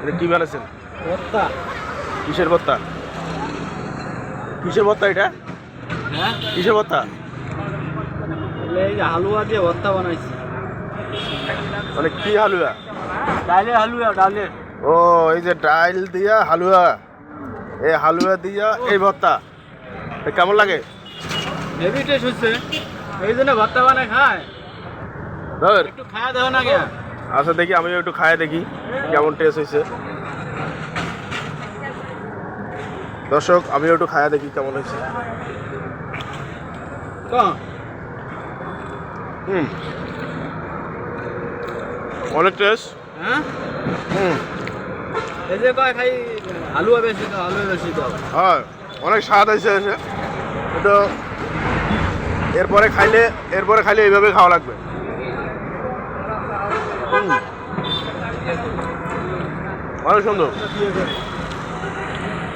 এটা কি বানাইছেন? ভর্তা। কিসের ভর্তা? কিসের ভর্তা এটা? হ্যাঁ, কিসের ভর্তা? এই যে হালুয়া দিয়ে ভর্তা বানাইছি। মানে কি হালুয়া? ডালে হালুয়া, ডালে। ও, এই যে ডাল দিয়া হালুয়া, এই হালুয়া দিয়া এই ভর্তা। এ কেমন লাগে? হেভি টেস্ট হচ্ছে, এই জন্য ভর্তা বানায় খায়। ধর, একটু খাওয়া দাও না কে? আচ্ছা দেখি, আমিও একটু খায় দেখি কেমন টেস্ট হয়েছে। দর্শক, আমিও একটু খায়া দেখি কেমন হয়েছে। হুম, অনেক টেস্ট। হ্যাঁ, হুম, এই যে কয় খাই হালুয়া বেশি দাও, হালুয়া বেশি দাও। হ্যাঁ, অনেক স্বাদ হয়েছে এসে। কিন্তু এরপরে খাইলে এইভাবে খাওয়া লাগবে। হুম, অনেক সুন্দর।